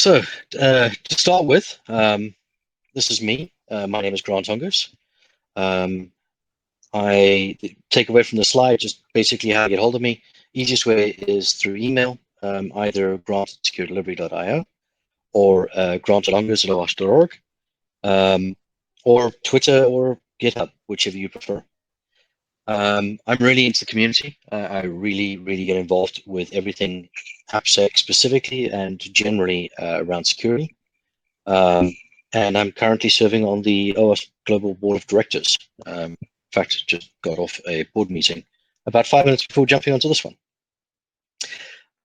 So to start with, this is me. My name is Grant Ongers. I take away from the slide just basically how to get hold of me. Easiest way is through email, either grant@securedelivery.io or grant@ongers@owasp.org, or Twitter or GitHub, whichever you prefer. I'm really into the community. I really get involved with everything AppSec specifically and generally around security. And I'm currently serving on the OWASP Global Board of Directors. In fact, just got off a board meeting about 5 minutes before jumping onto this one.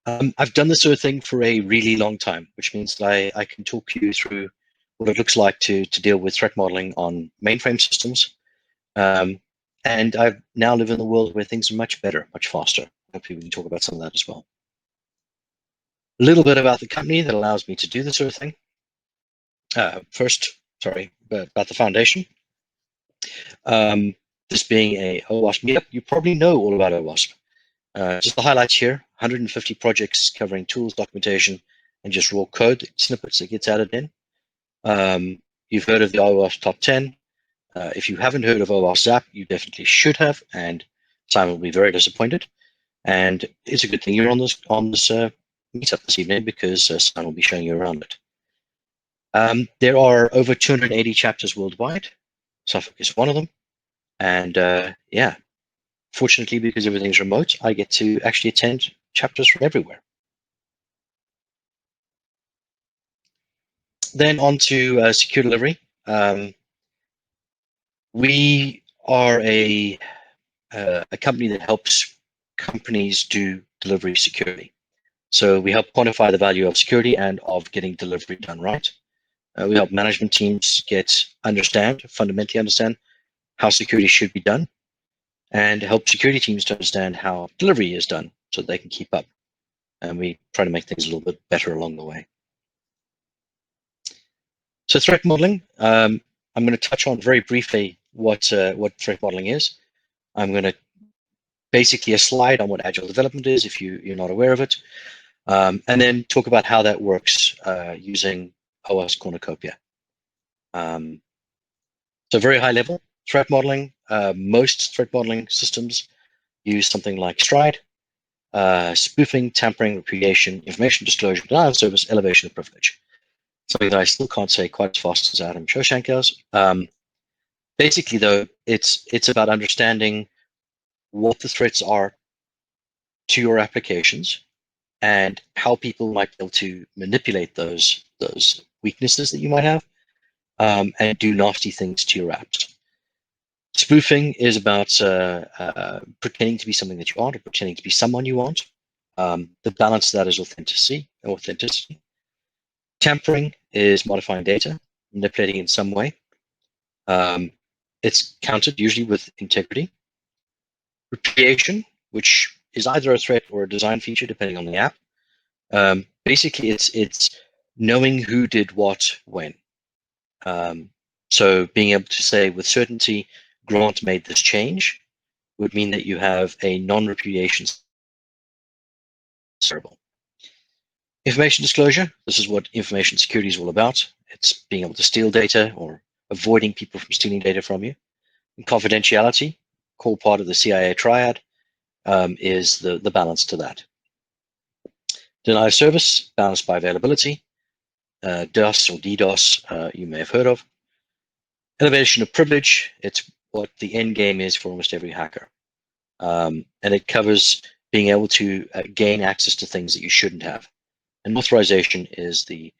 I've done this sort of thing for a really long time, which means that I can talk you through what it looks like to deal with threat modeling on mainframe systems. And I now live in a world where things are much better, much faster. Hopefully we can talk about some of that as well. A little bit about the company that allows me to do this sort of thing. First, about the foundation. This being a OWASP meetup, you probably know all about OWASP. Just the highlights here: 150 projects covering tools, documentation, and just raw code snippets that gets added in. You've heard of the OWASP Top 10. If you haven't heard of OWASP Zap, you definitely should have, and Simon will be very disappointed. And it's a good thing you're on this meetup this evening, because Simon will be showing you around it. There are over 280 chapters worldwide. Suffolk is one of them. And yeah, fortunately, because everything's remote, I get to actually attend chapters from everywhere. Then on to secure delivery. We are a company that helps companies do delivery security. So we help quantify the value of security and of getting delivery done right. We help management teams fundamentally understand how security should be done, and help security teams to understand how delivery is done so they can keep up. And we try to make things a little bit better along the way. So threat modeling, I'm going to touch on very briefly what threat modeling is. I'm going to basically a slide on what Agile Development is, if you're not aware of it, and then talk about how that works using OWASP Cornucopia. So very high level threat modeling. Most threat modeling systems use something like Stride, spoofing, tampering, repudiation, information disclosure, denial of service, elevation of privilege. Something that I still can't say quite as fast as Adam Shoshank does. Basically, though, it's about understanding what the threats are to your applications and how people might be able to manipulate those weaknesses that you might have, and do nasty things to your apps. Spoofing is about pretending to be something that you aren't, or pretending to be someone you aren't. The balance to that is authenticity. Tampering is modifying data, manipulating in some way. It's countered usually with integrity. Repudiation, which is either a threat or a design feature, depending on the app. Basically, it's knowing who did what when. So being able to say with certainty, Grant made this change, would mean that you have a non-repudiation server. Information disclosure, this is what information security is all about. It's being able to steal data or avoiding people from stealing data from you. And confidentiality, core part of the CIA triad, is the balance to that. Denial of service, balanced by availability. DOS or DDoS, you may have heard of. Elevation of privilege, it's what the end game is for almost every hacker. And it covers being able to gain access to things that you shouldn't have. And authorization is the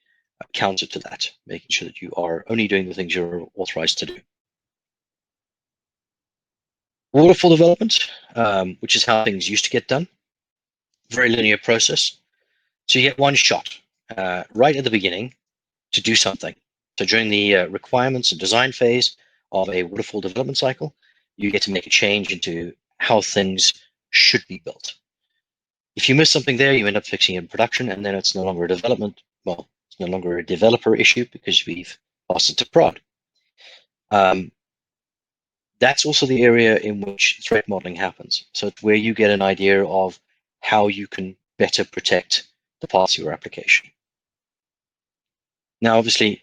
counter to that, making sure that you are only doing the things you're authorized to do. Waterfall development, which is how things used to get done. Very linear process. So you get one shot right at the beginning to do something. So during the requirements and design phase of a waterfall development cycle, you get to make a change into how things should be built. If you miss something there, you end up fixing it in production, and then it's no longer a development. Well, it's no longer a developer issue because we've passed it to prod. That's also the area in which threat modeling happens. So it's where you get an idea of how you can better protect the parts of your application. Now, obviously,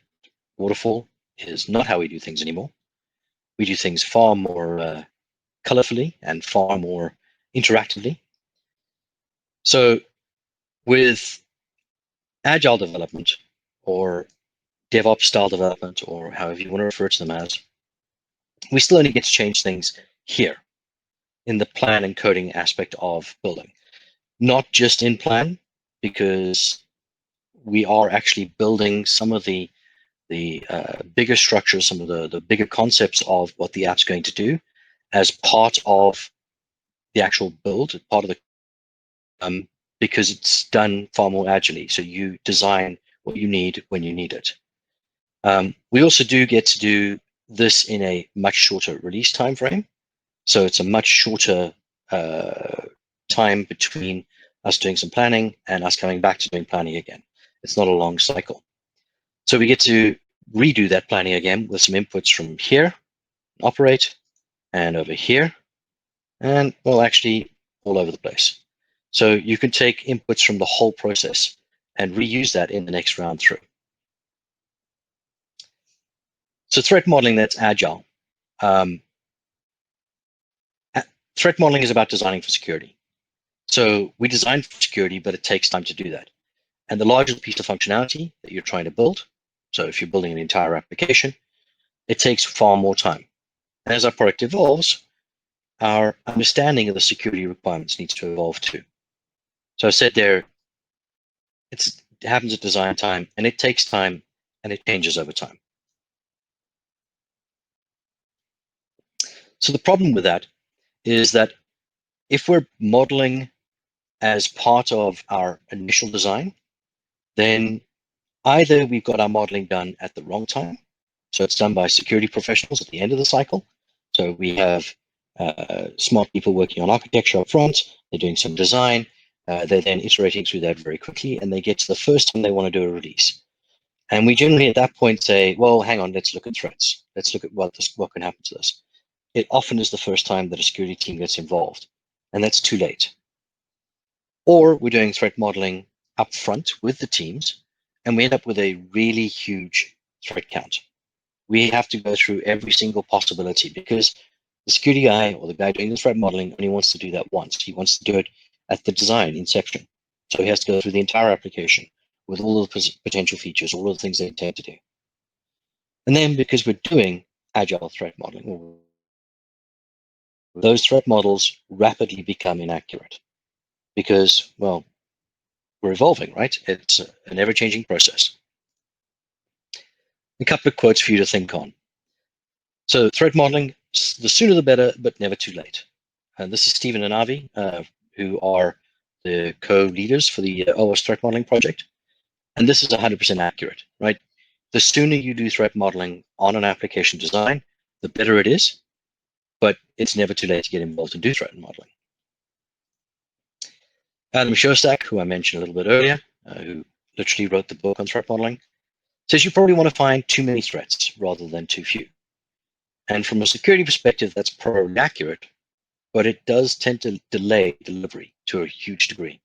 waterfall is not how we do things anymore. We do things far more colorfully and far more interactively. So with Agile development or DevOps style development, or however you want to refer to them as, we still only get to change things here in the plan and coding aspect of building, not just in plan, because we are actually building some of the bigger structures, some of the bigger concepts of what the app's going to do as part of the actual build, part of the because it's done far more agilely. So you design what you need when you need it. We also do get to do this in a much shorter release time frame. So it's a much shorter time between us doing some planning and us coming back to doing planning again. It's not a long cycle. So we get to redo that planning again with some inputs from here, operate, and over here, and well, actually all over the place. So you can take inputs from the whole process and reuse that in the next round through. So threat modeling, that's agile. Threat modeling is about designing for security. So we design for security, but it takes time to do that. And the larger the piece of functionality that you're trying to build, so if you're building an entire application, it takes far more time. And as our product evolves, our understanding of the security requirements needs to evolve too. So I said there, it happens at design time, and it takes time, and it changes over time. So the problem with that is that if we're modeling as part of our initial design, then either we've got our modeling done at the wrong time, so it's done by security professionals at the end of the cycle. So we have smart people working on architecture up front, they're doing some design, they're then iterating through that very quickly, and they get to the first time they want to do a release. And we generally at that point say, well, hang on, let's look at threats. Let's look at what can happen to this. It often is the first time that a security team gets involved, and that's too late. Or we're doing threat modeling up front with the teams, and we end up with a really huge threat count. We have to go through every single possibility because the security guy or the guy doing the threat modeling only wants to do that once. He wants to do it at the design inception. So he has to go through the entire application with all of the potential features, all of the things they intend to do. And then because we're doing agile threat modeling, those threat models rapidly become inaccurate because, well, we're evolving, right? It's an ever-changing process. A couple of quotes for you to think on. So threat modeling, the sooner the better, but never too late. And this is Stephen and Avi, who are the co-leaders for the OWASP threat modeling project. And this is 100% accurate, right? The sooner you do threat modeling on an application design, the better it is, but it's never too late to get involved and do threat modeling. Adam Shostak, who I mentioned a little bit earlier, who literally wrote the book on threat modeling, says you probably want to find too many threats rather than too few. And from a security perspective, that's probably accurate, but it does tend to delay delivery to a huge degree.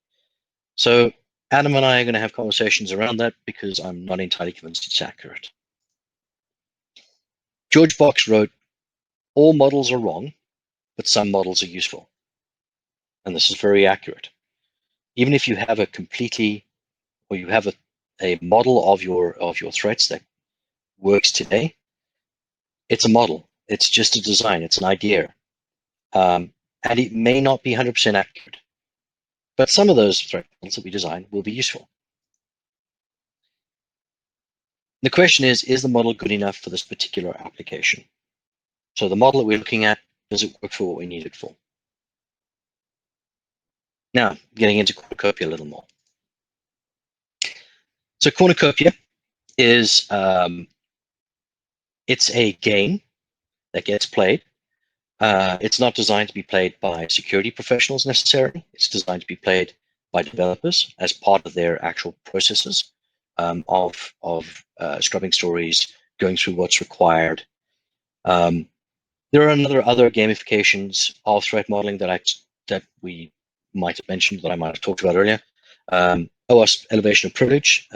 So Adam and I are going to have conversations around that because I'm not entirely convinced it's accurate. George Box wrote, all models are wrong, but some models are useful. And this is very accurate. Even if you have a completely, or you have a model of your threats that works today, it's a model. It's just a design. It's an idea. And it may not be 100% accurate. But some of those threat models that we design will be useful. The question is the model good enough for this particular application? So the model that we're looking at, does it work for what we need it for? Now, getting into Cornucopia a little more. So Cornucopia is, it's a game that gets played. It's not designed to be played by security professionals necessarily. It's designed to be played by developers as part of their actual processes of scrubbing stories, going through what's required. There are other gamifications of threat modeling that we might have mentioned, that I might have talked about earlier. OWASP elevation of privilege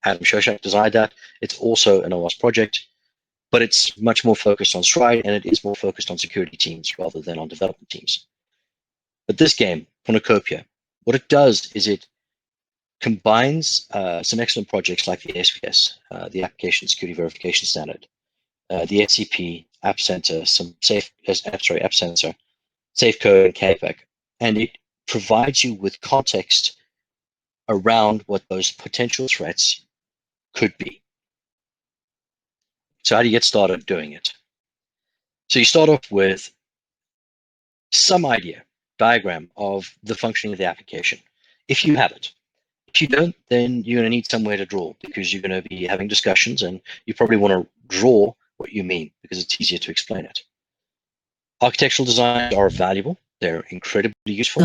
Adam Shoshak designed that. It's also an OWASP project, but it's much more focused on Stride, and it is more focused on security teams rather than on development teams. But this game, Cornucopia, what it does is it combines some excellent projects like the ASPS, the Application Security Verification Standard, the SCP, App Center, some App Sensor, Safecode, and KPEC, and it provides you with context around what those potential threats could be. So how do you get started doing it? So you start off with some idea, diagram of the functioning of the application, if you have it. If you don't, then you're going to need somewhere to draw, because you're going to be having discussions, and you probably want to draw what you mean because it's easier to explain it. Architectural designs are valuable. They're incredibly useful.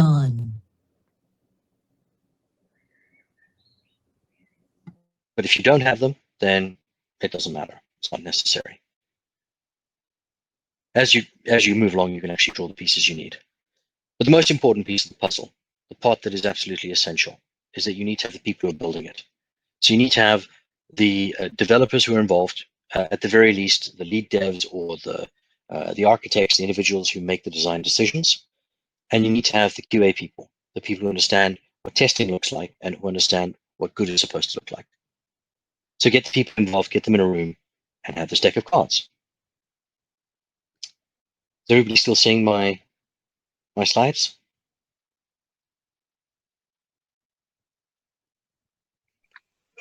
But if you don't have them, then it doesn't matter. It's not necessary. As you move along, you can actually draw the pieces you need. But the most important piece of the puzzle, the part that is absolutely essential, is that you need to have the people who are building it. So you need to have the developers who are involved, at the very least, the lead devs or the architects, the individuals who make the design decisions. And you need to have the QA people, the people who understand what testing looks like and who understand what good is supposed to look like. So get the people involved, get them in a room, and have this deck of cards. Is everybody still seeing my slides?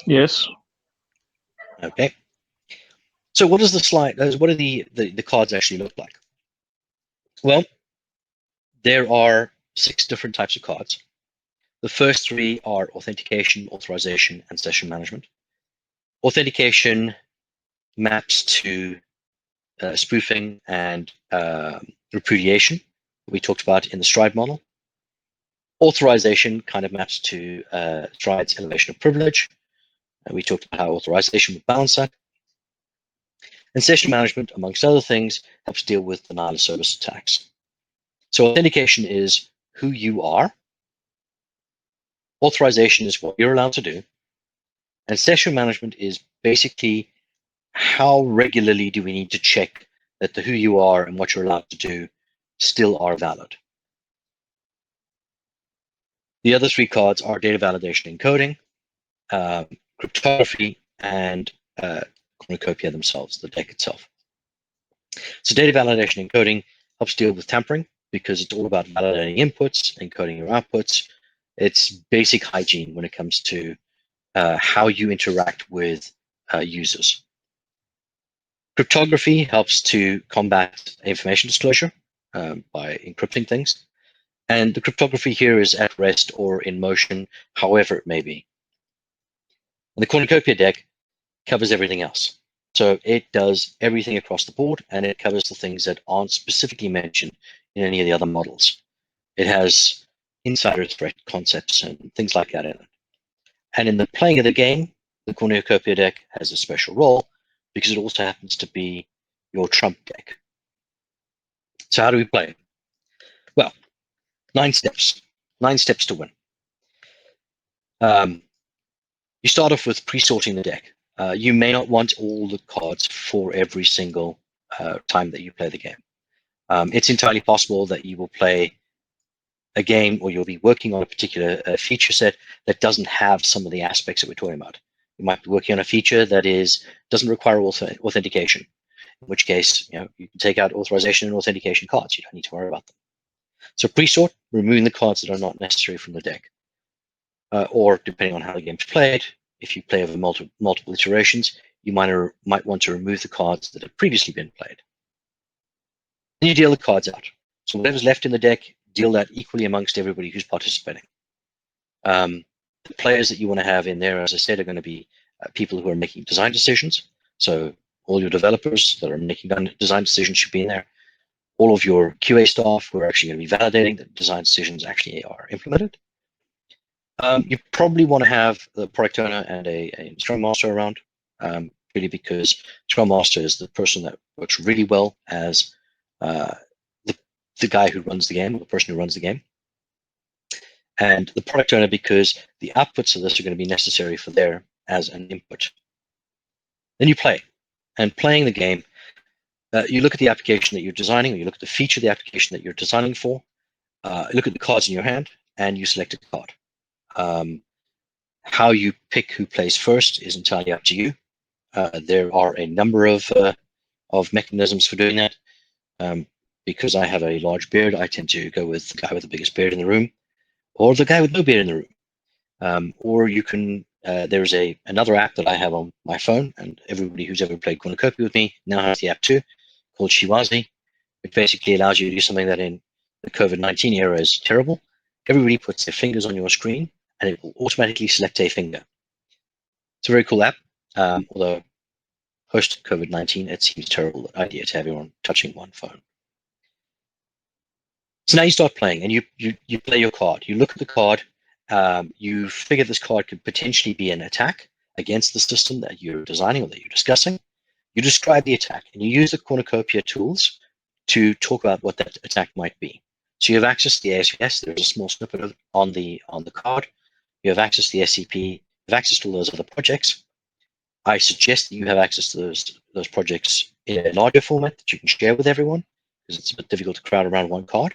Yes. Okay. So what does the slide? What do the cards actually look like? Well, there are 6 different types of cards. The first 3 are authentication, authorization, and session management. Authentication maps to spoofing and repudiation, we talked about in the Stride model. Authorization kind of maps to Stride's elevation of privilege. We talked about how authorization would balance that. And session management, amongst other things, helps deal with denial of service attacks. So authentication is who you are. Authorization is what you're allowed to do. And session management is basically how regularly do we need to check that the who you are and what you're allowed to do still are valid. The other 3 cards are data validation and coding, cryptography, and Cornucopia themselves, the deck itself. So data validation and coding helps deal with tampering, because it's all about validating inputs and coding your outputs. It's basic hygiene when it comes to how you interact with users. Cryptography helps to combat information disclosure by encrypting things. And the cryptography here is at rest or in motion, however it may be. And the Cornucopia deck covers everything else. So it does everything across the board, and it covers the things that aren't specifically mentioned in any of the other models. It has insider threat concepts and things like that in it. And in the playing of the game, the Cornucopia deck has a special role because it also happens to be your trump deck. So how do we play it? Well, 9 steps. 9 steps to win. You start off with pre-sorting the deck. You may not want all the cards for every single time that you play the game. It's entirely possible that you will play a game, or you'll be working on a particular feature set that doesn't have some of the aspects that we're talking about. You might be working on a feature that doesn't require authentication, in which case you can take out authorization and authentication cards. You don't need to worry about them. So pre-sort, removing the cards that are not necessary from the deck. Or depending on how the game's played, if you play over multiple iterations, you might want to remove the cards that have previously been played. Then you deal the cards out. So whatever's left in the deck, deal that equally amongst everybody who's participating. The players that you want to have in there, as I said, are going to be people who are making design decisions. So all your developers that are making design decisions should be in there. All of your QA staff who are actually going to be validating that design decisions actually are implemented. You probably want to have the product owner and a Scrum Master around, really, because Scrum Master is the person that works really well as the guy who runs the game, or the person who runs the game. And the product owner, because the outputs of this are going to be necessary for their as an input. Then you play, and playing the game, you look at the application that you're designing, or you look at the feature of the application that you're designing for, look at the cards in your hand, and you select a card. How you pick who plays first is entirely up to you. There are a number of mechanisms for doing that. Because I have a large beard, I tend to go with the guy with the biggest beard in the room, or the guy with no beard in the room. Or you can, there's another app that I have on my phone, and everybody who's ever played Cornucopia with me now has the app too, called Shiwazi. It basically allows you to do something that in the COVID-19 era is terrible. Everybody puts their fingers on your screen, and it will automatically select a finger. It's a very cool app, although post COVID-19, it seems a terrible idea to have everyone touching one phone. So now you start playing, and you play your card. You look at the card. You figure this card could potentially be an attack against the system that you're designing or that you're discussing. You describe the attack, and you use the Cornucopia tools to talk about what that attack might be. So you have access to the ASVS. There's a small snippet on the card. You have access to the SCP. You have access to all those other projects. I suggest that you have access to those projects in a larger format that you can share with everyone, because it's a bit difficult to crowd around one card.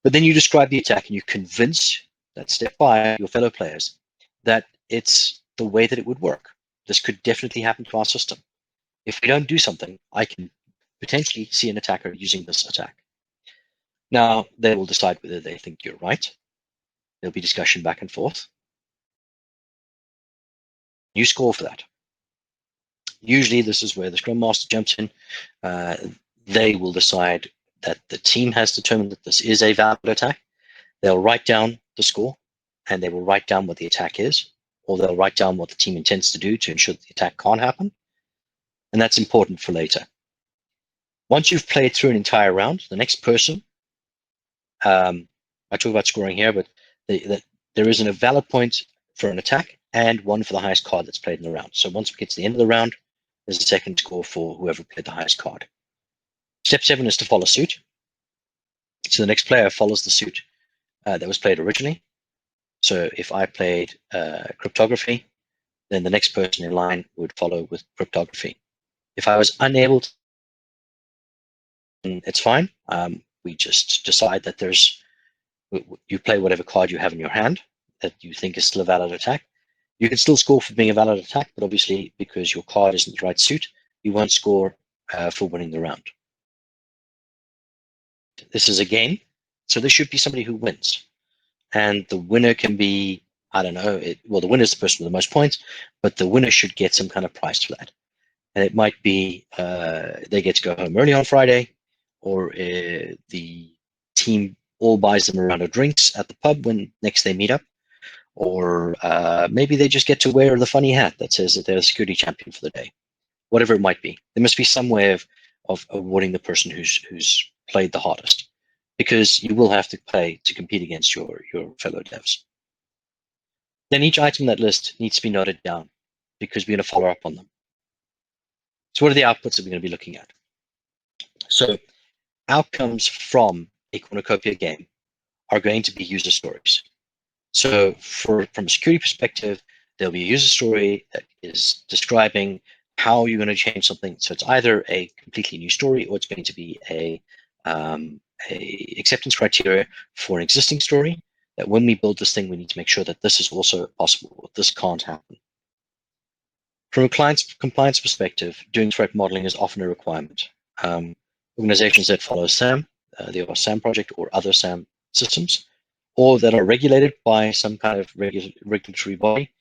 But then you describe the attack, and you convince that step by your fellow players that it's the way that it would work. This could definitely happen to our system. If we don't do something, I can potentially see an attacker using this attack. Now, they will decide whether they think you're right. There'll be discussion back and forth. You score for that. Usually, this is where the Scrum Master jumps in. They will decide that the team has determined that this is a valid attack. They'll write down the score, and they will write down what the attack is, or they'll write down what the team intends to do to ensure that the attack can't happen. And that's important for later. Once you've played through an entire round, the next person, I talk about scoring here, but there is a valid point for an attack and one for the highest card that's played in the round. So once we get to the end of the round, there's a second score for whoever played the highest card. Step 7 is to follow suit. So the next player follows the suit that was played originally. So if I played cryptography, then the next person in line would follow with cryptography. If I was unable to, it's fine. We just decide that you play whatever card you have in your hand that you think is still a valid attack. You can still score for being a valid attack, but obviously because your card isn't the right suit, you won't score for winning the round. This is a game, so there should be somebody who wins. And the winner can be, I don't know, well, the winner is the person with the most points, but the winner should get some kind of prize for that. And it might be they get to go home early on Friday, or the team all buys them a round of drinks at the pub when next they meet up, or maybe they just get to wear the funny hat that says that they're a security champion for the day. Whatever it might be, there must be some way of awarding the person who's played the hardest, because you will have to play to compete against your fellow devs. Then each item in that list needs to be noted down, because we're going to follow up on them. So what are the outputs that we're going to be looking at? So outcomes from a Cornucopia game are going to be user stories. So from a security perspective, there'll be a user story that is describing how you're going to change something. So it's either a completely new story, or it's going to be a acceptance criteria for an existing story, that when we build this thing, we need to make sure that this is also possible, this can't happen. From a compliance perspective, doing threat modeling is often a requirement. Organizations that follow SAM, the OWASP SAM project, or other SAM systems, or that are regulated by some kind of regulatory body,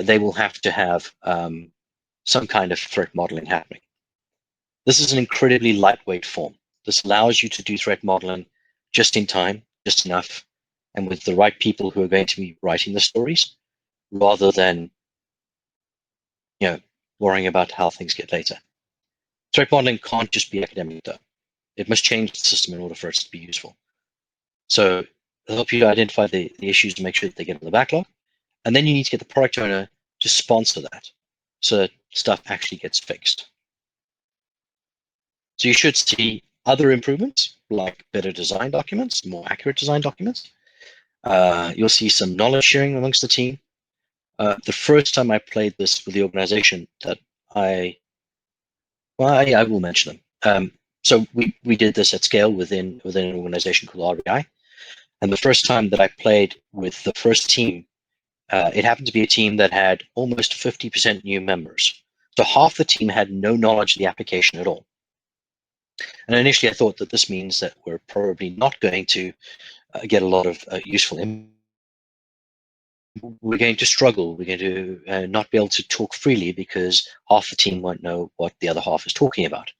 they will have to have some kind of threat modeling happening. This is an incredibly lightweight form. This allows you to do threat modeling just in time, just enough, and with the right people who are going to be writing the stories, rather than worrying about how things get later. Threat modeling can't just be academic, though. It must change the system in order for it to be useful. So it'll help you to identify the issues to make sure that they get in the backlog. And then you need to get the product owner to sponsor that, so that stuff actually gets fixed. So you should see other improvements, like better design documents, more accurate design documents. You'll see some knowledge sharing amongst the team. The first time I played this with the organization that I will mention them. So we did this at scale within an organization called RBI. And the first time that I played with the first team, it happened to be a team that had almost 50% new members. So half the team had no knowledge of the application at all. And initially I thought that this means that we're probably not going to get a lot of useful information. We're going to struggle. We're going to not be able to talk freely because half the team won't know what the other half is talking about.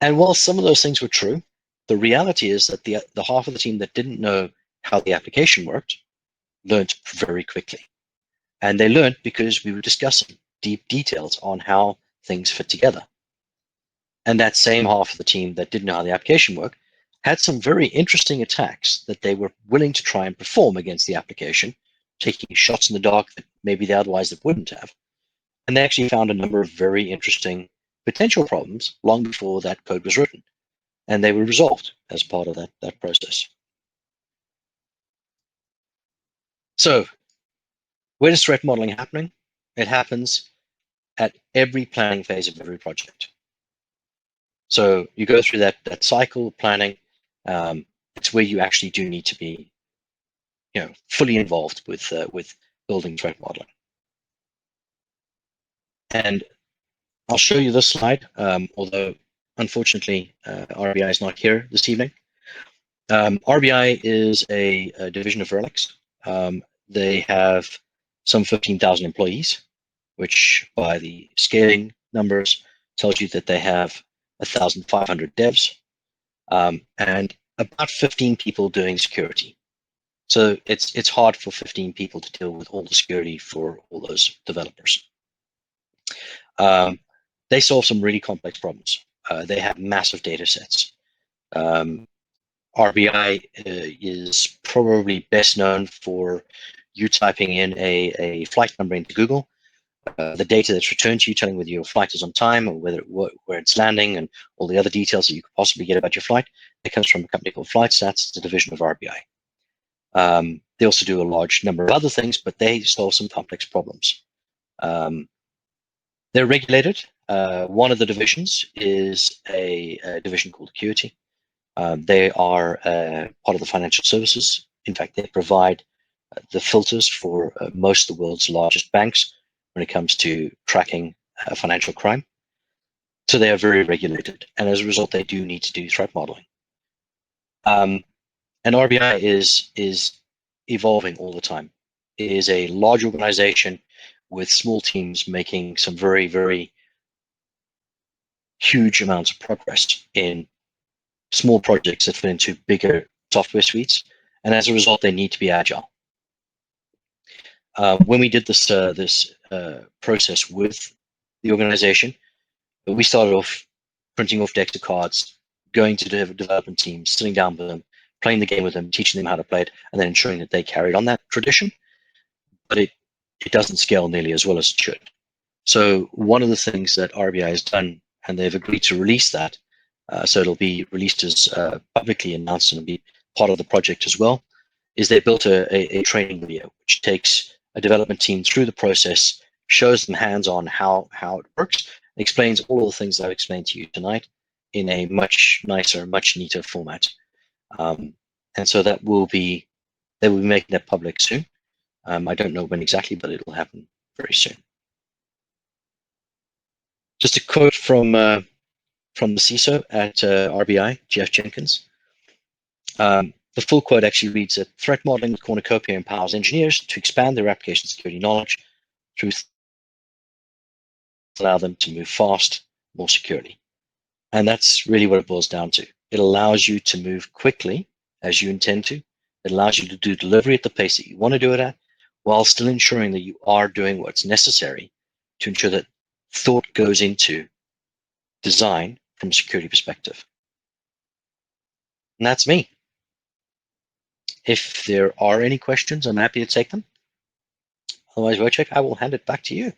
And while some of those things were true, the reality is that the half of the team that didn't know how the application worked learned very quickly. And they learned because we were discussing deep details on how things fit together. And that same half of the team that didn't know how the application worked had some very interesting attacks that they were willing to try and perform against the application, taking shots in the dark that maybe they otherwise wouldn't have. And they actually found a number of very interesting potential problems long before that code was written. And they were resolved as part of that process. So where is threat modeling happening? It happens at every planning phase of every project. So you go through that cycle of planning. It's where you actually do need to be, fully involved with building threat modeling. And I'll show you this slide, although unfortunately RBI is not here this evening. RBI is a division of Relics. They have some 15,000 employees, which by the scaling numbers tells you that they have 1,500 devs and about 15 people doing security. So it's hard for 15 people to deal with all the security for all those developers. They solve some really complex problems. They have massive data sets. RBI is probably best known for you typing in a flight number into Google, the data that's returned to you telling whether your flight is on time or where it's landing and all the other details that you could possibly get about your flight. It comes from a company called FlightStats. It's a division of RBI. They also do a large number of other things, but they solve some complex problems. They're regulated. One of the divisions is a division called Acuity. They are part of the financial services. In fact, they provide the filters for most of the world's largest banks when it comes to tracking financial crime. So they are very regulated. And as a result, they do need to do threat modeling. And RBI is evolving all the time. It is a large organization with small teams making some very, very huge amounts of progress in small projects that fit into bigger software suites. And as a result, they need to be agile. When we did this process with the organization, we started off printing off decks of cards, going to development teams, sitting down with them, playing the game with them, teaching them how to play it, and then ensuring that they carried on that tradition. But it doesn't scale nearly as well as it should. So one of the things that RBI has done, and they've agreed to release that, so it'll be released as publicly announced and it'll be part of the project as well, is they built a training video which takes a development team through the process, shows them hands-on how it works, and explains all of the things I've explained to you tonight in a much nicer, much neater format. And so they will be making that public soon. I don't know when exactly, but it'll happen very soon. Just a quote from the CISO at RBI, Jeff Jenkins. The full quote actually reads that threat modeling with Cornucopia empowers engineers to expand their application security knowledge through allow them to move fast, more securely. And that's really what it boils down to. It allows you to move quickly as you intend to. It allows you to do delivery at the pace that you want to do it at, while still ensuring that you are doing what's necessary to ensure that thought goes into design from a security perspective. And that's me. If there are any questions, I'm happy to take them. Otherwise, Wojciech, I will hand it back to you.